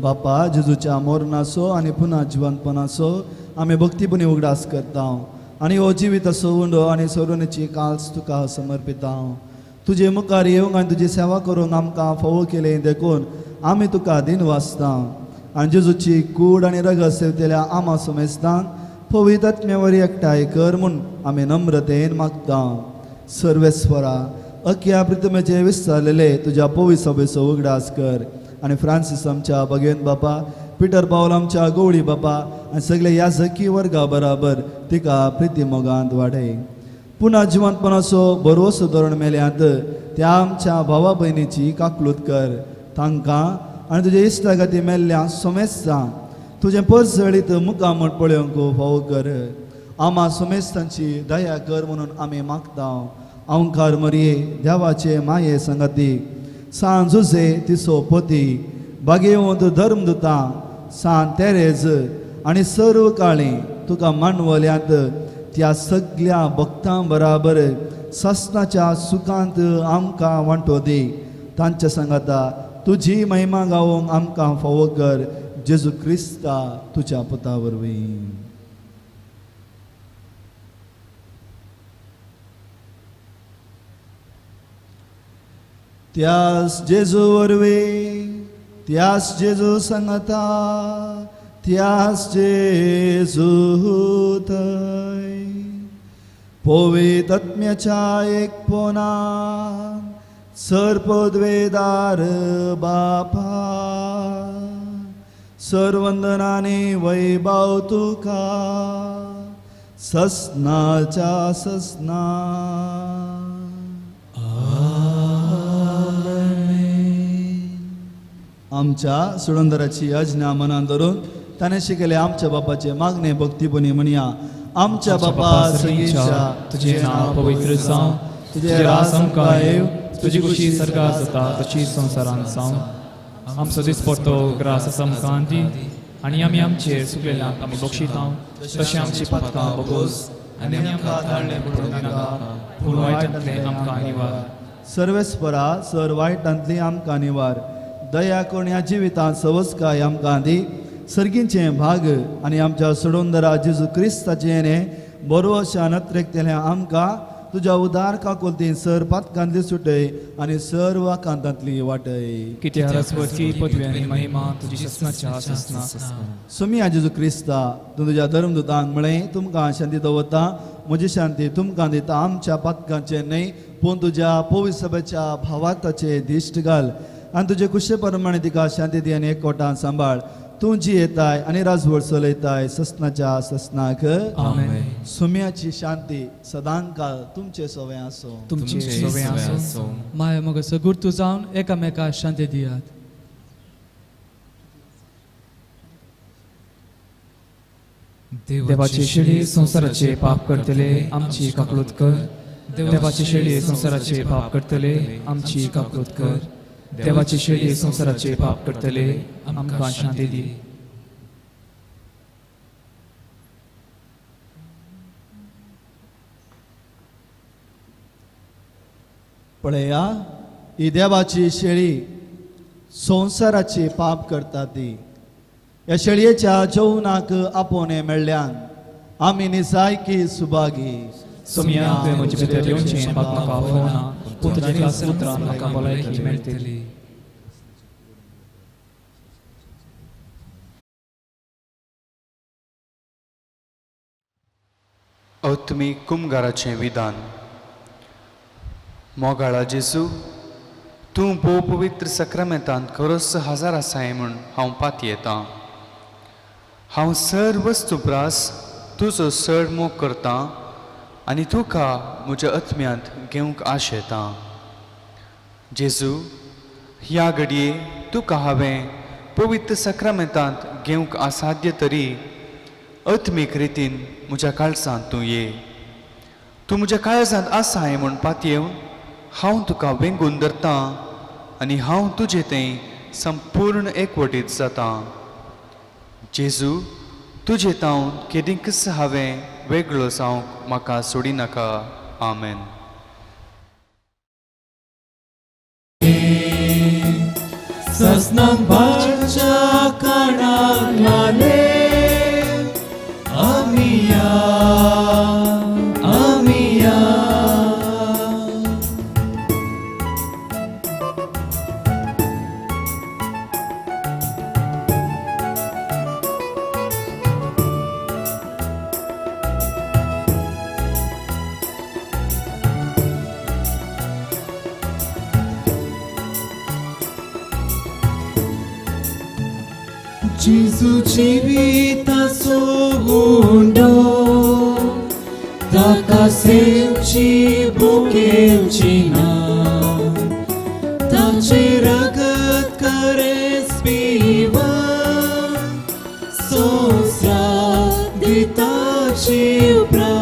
बापा जेजूच्या मोरणाचो आनी पुन्हा जिवंतपणाचो आमी भक्तीपुनी उगडास करता आनी हो जिवीत असो उंडो आनी सोडूनची काल्स तुका समर्पिता. तुजे मुखार येवंक आनी तुजी सेवा करूंक आमकां फोव केलें देखून आमी तुका दिन वाचता आनी जेजूची कूड आनी रगत सेवतेल्या आमा समेस्तांक पवित्र आत्म्यावरी एकठांय कर म्हूण आमी नम्रतेन मागता. सर्वेस्वरा अख्ख्या पृथ्वीचे विस्तारलेले तुज्या पवित्र सभेचो उगडास कर आनी फ्रांसीस आमच्या भगवेन बापा, पिटर पावल आमच्या गवळी बापा आनी सगळे याजकी वर्गा बराबर तिका प्रिती मोगांत वाडय. पुन्हा जिवंतपणाचो बरोसो धोरण मेल्यांत त्या आमच्या भावा भयणीची काकलूत कर. तांकां आनी तुजे इश्टागती मेल्ल्या सोमेस्तां तुजें परसळीत मुखामट पळोवंक फावो कर. आमा सोमेस्तांची दया कर म्हणून आमी मागता. अवंकार मरये देवाचे माये संगती, सान जुजे तिसो पोती, बागेवंत धर्मदुतां, सान तेरेज आनी सर्व काळी तुका मानवल्यांत त्या सगळ्या भक्तां बराबर सस्नाच्या सुखांत आमकां वांटो दी. तांच्या सांगाता तुजी महिमा गावोंक आमकां फावो कर. जेजू क्रिस्ता तुज्या पुता वरवीं. त्यास जेजू वरवीं, त्यास जेजू सांगाता, त्यास जेजू थंय पवित्र आत्म्याच्या एकपणान सर्पद्वेदार बापा, सर्वंदनाने वैभव तुका ससनाच्या ससना. आमच्या सुडंदराची आज्ञा मनान धरून ताणें शिकले आमच्या बापाचे मागणे भक्तीपुनी म्हणया. आमच्या बापा सगळींच्या तुझे नाव पवित्र जावं, तुझे राज आमकां येव, तुजी खुशी सर्गार जाता तशी संवसारांत जावं. आमचो दिसपट्टो ग्रास आसा आमकां दी आनी आमी आमचेर सुकलेल्यांक आमी बक्षिता, तशें आमची पातकां बगोस आनी आमकां ताळणे पडूंक नाका, पूण वायटांतलें आमकां निवार. सर्वेस्परा सर वायटांतली आमकां निवार. दया करून ह्या जिवितांत सवस्काय आमकां दी. सर्गींचे भाग आनी आमच्या सोडोंदरा जेजू क्रिस्ताचे येणे बरो अशा नत्रेकतेल्या आमकां तुझ्या उदार काकुलती सर पातकांतली सुटय आणि सर्व कांतांतली वाटय. कित्या रसवरची पदवी आणि महिमा तुझी ससनाच्या ससना. सुमी जेजू क्रिस्ता तूं तुझ्या धर्मदूतांक म्हळें तुमकां शांती दवरता, म्हजी शांती तुमकां दिता. आमच्या पातकांचे न्हय पूण तुज्या पवित्र सभेच्या भावाक ताचे दिश्ट घाल आनी तुजे कुशे प्रमाणे तिका शांती दी आनी एकवटान सांबाळ. तूं जी येताय आनी राजवट चलयताय ससनाच्या ससनाक. आमेन. सुम्याची शांती सदांकाळ तुमचे सवय आसो. तुमचे सवे आसो. माय मग सगुर्तू जावन एकामेका शांती दियात. देवाची शेळी संसाराचे पाप करतले आमची काकळूत कर. देवाची शेळी संसाराचे पाप करतले आमची काकळूत कर. देवाची शेळी संसाराचे पाप करतले आमकां शांती दी. पळया ही देवाची शेळी संसाराची पाप करता ती. या शेळयेच्या जेवणाक आपोवणे मेळ्ळ्यान आमी निसायकी सुभागी. सुमिया तुवें म्हजे भितर येवचें म्हाका आफोवना पूण तुज्या सुत्रान म्हाका भलायकी मेळटली. तुमी कुमगाराचें विधान. मोगाळा जेजू, तूं भोव पवित्र सक्रामेंतांत खरोच हजार आसाय म्हूण हांव पाती येतां. हांव सर वस्तुप्रास तुजो चड मोग करतां आनी तुका म्हज्या आत्म्यांत घेवंक आशेतां. जेजू, ह्या घडये तुका हांवें पवित्र सक्रामेंतांत घेवंक असाध्य तरी आत्मीक रितीन म्हज्या काळजांत तूं ये. तूं म्हज्या काळजांत आसाय म्हूण पातयेवन हांव तुका वेंगून धरतां आनी हांव तुजें तें संपूर्ण एकवटीत जातां. जेजू, तुजें तावन केदींकच हांवें वेगळो जावंक म्हाका सोडिनाका. आमेन. ससनाक बाळच्या कानाक लाले आमी या. Gesù ci vita segundo, taka ci bukiem cina, taci ragat care spiva, sosra di taci ubra,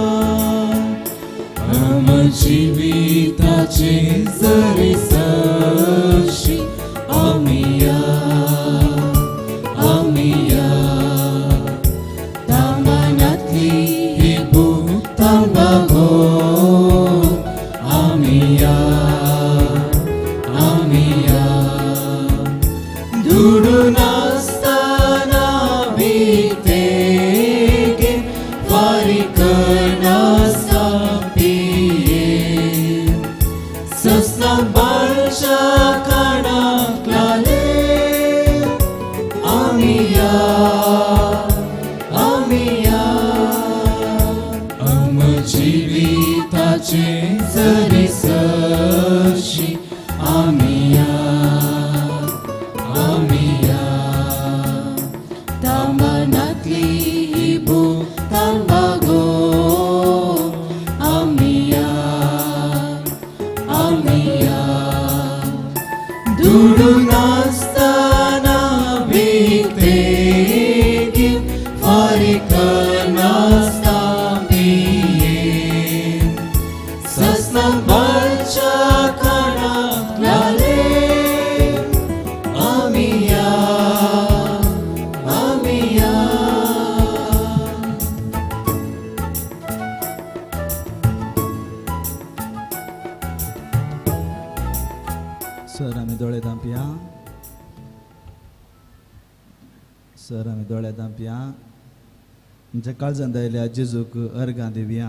amaci vita ci zari sashi, amia. Sir आमी दोळे धांपया. सर आमी दोळे धांपया. म्हणजे काळजांत आयल्या जेजूक अर्गां दिवया.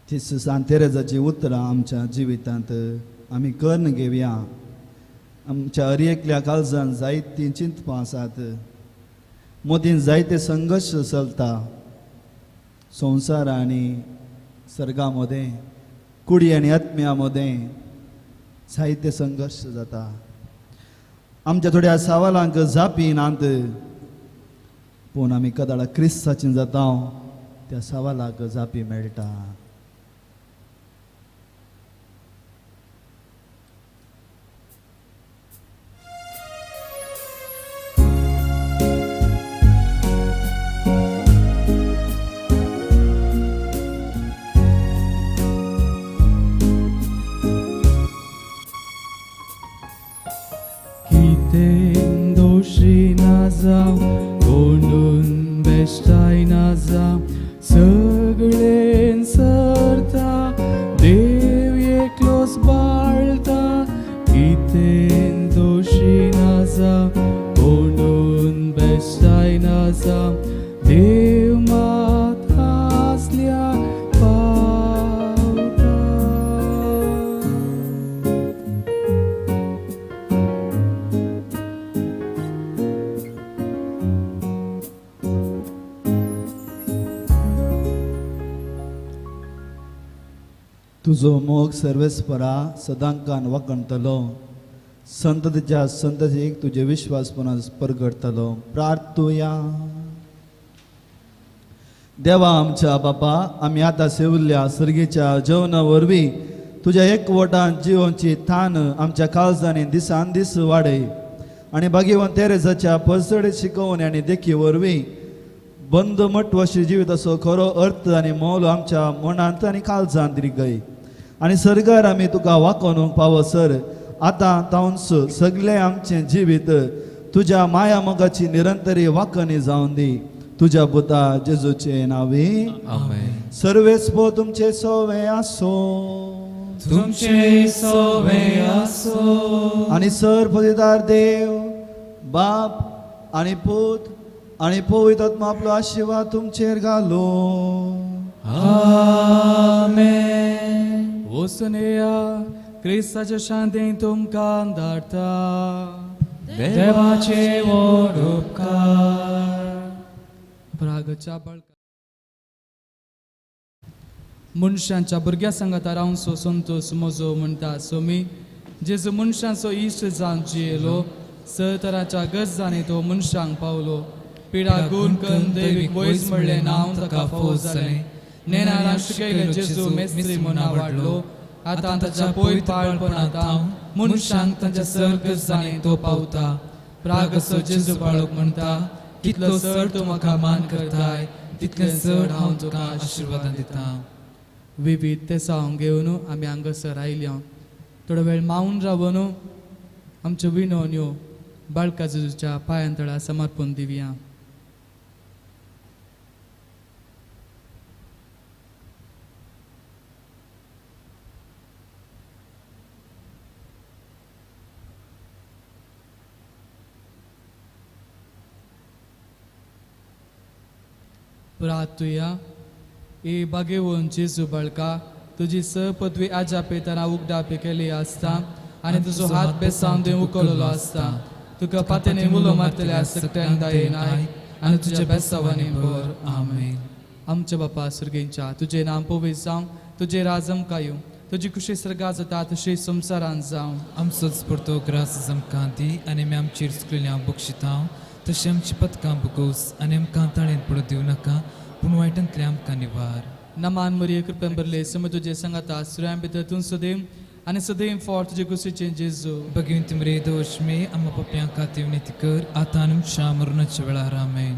ती सांत तेरेजाची उतरां आमच्या जिवितांत आमी कर्ण घेवया. आमच्या हरएकल्या काळजान जायतीं चिंतपां आसात, मदीं जायते संघर्श चलता संवसार आनी सर्गा मदें, कुडी आनी आत्म्या मदें जायते संघर्श जाता. आमच्या थोड्या सवालांक जापी नात, पूण आमी कदाळ क्रिस्ताचीं जाता त्या सवालाक जापी मेळटा. कोंडून बेश्टायना जाव सगळें सरता, देव एकलोच बाळटा. कितें दोशी ना जाव कोंडून बेश्टायना जाव देव मात आसल्या पावता. तुजो मोग सर्वेस्परा सदांकान वखणतलो, संततेच्या संततेक तुजे विश्वासपणान परगडतलो. प्रार्थुया. देवा आमच्या बापा, आमी आतां सेविल्ल्या सर्गेच्या जेवणा वरवीं तुज्या एकवटान जिवोवची थान आमच्या काळजांनी दिसान दीस वाडय. आनी भाग्यवान तेरेजाच्या पसडे शिकोवणी आनी देखी वरवीं बंद म्हत्वाशी जिविताचो खरो अर्थ आनी मोल आमच्या मनांत आनी काळजांत रिगय. आनी सर्गार आमी तुका वाकोवंक पावसर आतां तावंस सगळें आमचें जिवीत तुज्या माया मोगाची निरंतरी वाकणी जावन दी. तुज्या पुता जेजूचे नांवी आमेन. सर्वेस्पो तुमचे सोवे आसो. तुमचे सोवे आसो. आनी सर्वपदिदार देव बाप आनी पूत आनी पवित्र आत्मा आपलो आशिर्वाद तुमचेर घालो. आमेन. वसनेया क्रिस्ताच्या शांतीन तुमकां धाडटा. देवाचे व्हड उपकार. प्रागच्या बळका मनशांच्या भुरग्या सांगाता रावन सो संतोष मोजो म्हणटा. सोमी जेजू मनशांचो इश्ट जावन जियेलो, सतराच्या गरजांनी तो मनशांक पावलो. पिडा गूण करून देवीक वयस म्हणलें नांव ताका फोज जालें. नेनारां शिकयलें जेजू मेस्त्री म्हणा वाडलो. आतां ताच्या पयर पाळपणांत हांव मनशांक तांच्या सर गरजांनी तो पावता. प्रागसो जेजू बाळक म्हणटा, कितलो चड तूं म्हाका मान करताय, तितलें चड हांव तुका आशिर्वाद दिता. विविध ते सावंग घेवन आमी हांगासर आयल्या. थोडो वेळ मावून रावन आमच्यो विनवण्यो बाळका जेजूच्या पांयांतळा समर्पण दिवया. प्रार्थुया. ए भाग्यवन जेजू बाळका, तुजी पदवी आजा पेताना उगडापे केली आसता आनी तुजो हात बेसावन देव उखललो आसता. तुका पातेने मुलो मारतल्या सकट्यान दायेनाय आनी तुज्या बेसावांनी भर. आमेन. आमच्या बापा सुर्गेंच्या तुजें नांव पवित्र जावं, तुजें राज आमकां येवं, तुजी कुशी सर्गा जाता तशी संवसारांत जावं. आमचोच परतो ग्रास आमकां दी आनी आमी आमचेर चुकलेल्या बक्षिता. तशें आमची पथकां बुकोस आनी आमकां ताणेन पडूं दिवं नाका, पूण वायटांतले आमकां निवार. नमान मरिये कृपेन भरले सम तुजे संगाता आसुऱ्यां भितर तूं सदैव आनी सदैव फॉर तुजे कुशीचें जेजू. भगवंत मरे दोश मे आम्हा पप्प्यां खातीर विनंती कर, आतां आनी आमच्या मरणाच्या वेळार. आमेन.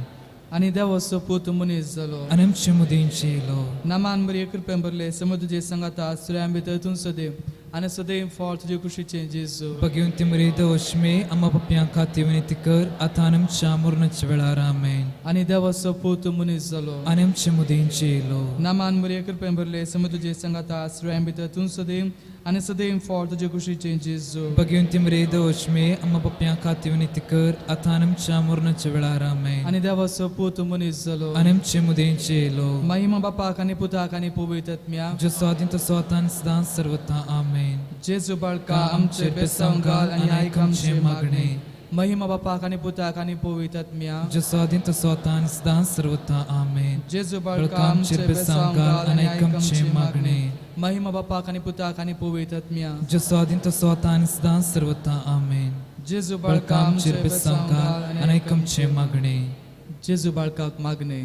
आनी देवाचो पूत मनीस जालो आनी आमचे मदींचे येयलो. नमान मरिये कृपेन भरले सम तुजे संगाता आसुऱ्यां भितर तूं सदैव आणि सदैव फळ तुझे कुशीचे जेजू Pagayun timuri doshme amma papyan khati viniti kar athanam chamurna chvelar amen. आणि देवाचो पूत मनीस जालो Anem chimudin chelo. नामान मरिया कृपेन भरले सम तुझे संगता आश्रय भितर तू सदैव आणि सदैव फळ तुझे कुशीचे जेजू Pagayun timuri doshme amma papyan khati viniti kar athanam chamurna chvelar amen. आणि देवाचो पूत मनीस जालो Anem chimudin chelo. महिमा बापाक आणि पुताक आणि पवित्र आत्म्या Jo sodin to sotan sdan sarvata amen. जेजू बाळका आमचे बेसांव घाल आणि ऐक आमचे मागणे महिमा बापाक आणि पुताक आणि पवित्र आत्म्या Jo sodin to sotan sdan sarvata amen. जेजू बाळका Balkam आमचे chirbe बेसांव samgal घाल आणि ऐक anekam आमचे che मागणे magne. महिमा बापाक आणि पुताक आणि पवित्र आत्म्या Jo sodin to sotan sdan sarvata amen. जेजू बाळका Balkam आमचे chirbe बेसांव घाल samgal आणि anekam che magne. जेजू बाळकाक मागणे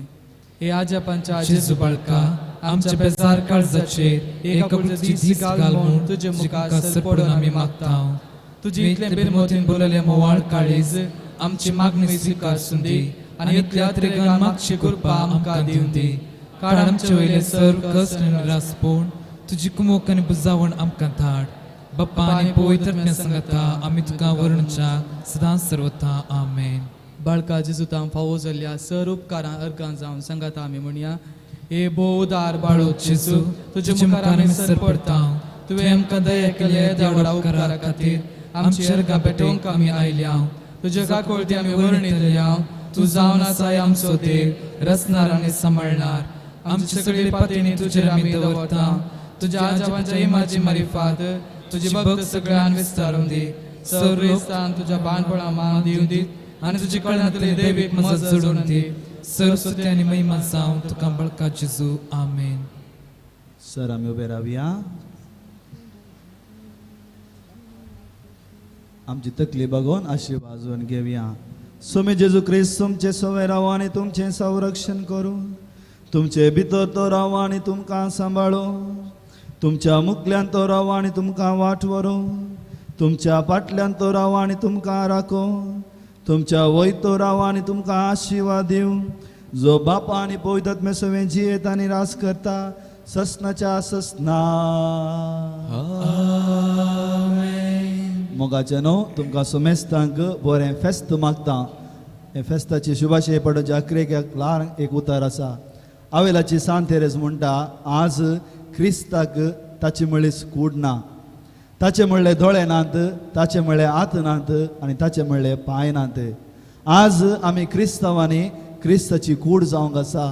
हे आजा पंचा Jesu balka आमचे बेजार काळजाचेर एक कबुलची दीस घाल म्हूण तुझे मुखार सरपडून आमी मागतां. तुझे इतले बिनमोतीन बोलले मोवाळ काळीज आमची मागणी स्वीकार सुंदी आनी इतल्या त्रेगान मागची कृपा आमकां दिवन दी. काळ आमचे वयले सर्व कश्ट आनी निरासपण तुजी कुमोक आनी बुजावण आमकां धाड. बाप्पा आनी पवित्र आत्म्या सांगता आमी तुका वर्णच्या सदांच सर्वथा आमेन. बाळका जेजू तां फावो जाल्ल्या सर उपकारां अर्गां जावन सांगात आमी म्हणया हे बोदार बाळो जेजू तुजे मुखार आमी सर पडटा. तुवें आमकां दया केले देवडा उपकारा खातीर आमची अर्गां पेटोवंक आमी आयल्या. तुजे काकोळटी आमी वर्णितल्या. तूं जावन आसाय आमचो देव रचणार आनी सांबाळणार. आमची सगळी पातळी तुजेर आमी दवरता. तुज्या आजावांच्या इमाची मारिफात तुजी भक्त सगळ्यान विस्तारून दी. सर्वेस्तान तुज्या बाणपणा मान दिवन दी आणि तुजी कळनातले दैवीक मजत जोडून दी. सरस्वती आनी महिमा जावं तुका बळका जेजू आमेन. सर आमी उबे रावया. आमची तकली बघून आशीर्वाद वाजवून घेवया. सोमी जेजू ख्रिस्त तुमचे सवय रावा आनी तुमचे संरक्षण करू. तुमचे भितर तो रावा आनी तुमकां सांबाळू. तुमच्या मुखल्यान तो रावा आनी तुमकां वाट व्हरू. तुमच्या फाटल्यान तो रावा आनी तुमकां राखो. तुमच्या वयर तो रावा आनी तुमकां आशिर्वाद दिवं. जो बापा आनी पवित्र आत्म्या सवें जियेत आनी रास करता ससनाच्या ससना. मोगाचे न्हू तुमकां समेस्तांक बरें फेस्त मागता. हे फेस्ताची शुभाशय पडोवच्या अकरेक एक ल्हान एक उतर आसा. आवेलाची सांत तेरेस म्हणटा आज क्रिस्ताक ताची म्हळीस कूड ना. ताचे म्हणले दोळे नात, ताचे म्हणले हात नात आनी ताचे म्हणले पांय नात. आज आमी क्रिस्तांवांनी क्रिस्ताची कूड जावंक आसा.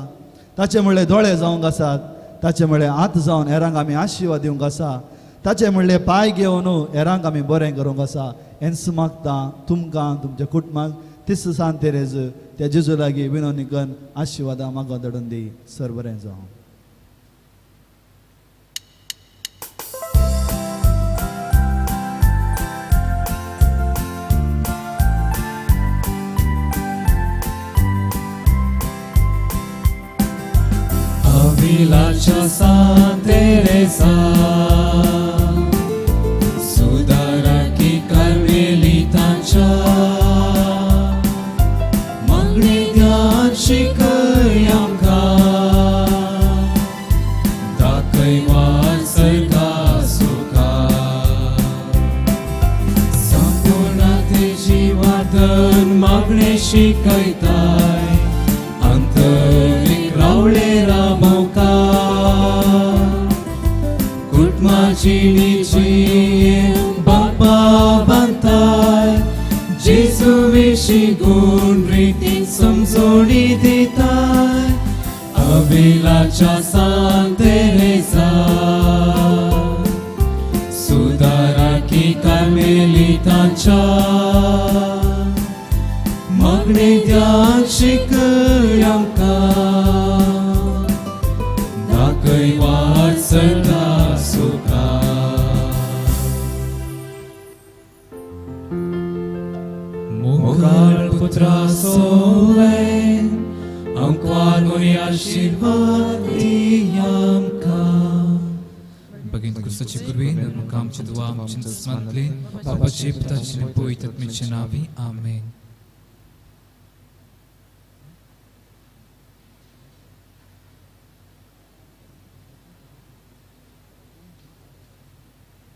ताचे म्हणले दोळे जावंक आसात. ताचे म्हणले हात जावन हेरांक आमी आशिर्वाद दिवंक आसा. ताचे म्हणले पांय घेवन हेरांक आमी बरें करूंक आसा. हेंच मागता तुमकां तुमच्या कुटुंबाक तिस सांत तेरेज त्या जेजू लागीं विनवणी करून आशिर्वादां म्हाका धाडून दी. सर बरें जावं. Avilacia San Teresa, Sudaraki Carmelitancia, Magnidian Shikayamka, Dakaiwan Sarka Suka, Sampurnate Jivadan Magne Shikaitai, Antarik Raulera Moka, Kutmachinichi Bapa Bantai, Jesu Vishigun Ritin Samzoni Ditai, Avilacia San Teresa, Sudaraki Carmelitancia, Magnidian Shikayamka, Dakaiwan Sarka Suka. Mukar Putra Solen, Angkwan Muni Ashirvad Diyamka. Bagin Kusachi Kurvin, Mukam Chidwam Chintasmantli, Papa Chipta Chinipuitat Michinavi. Amen.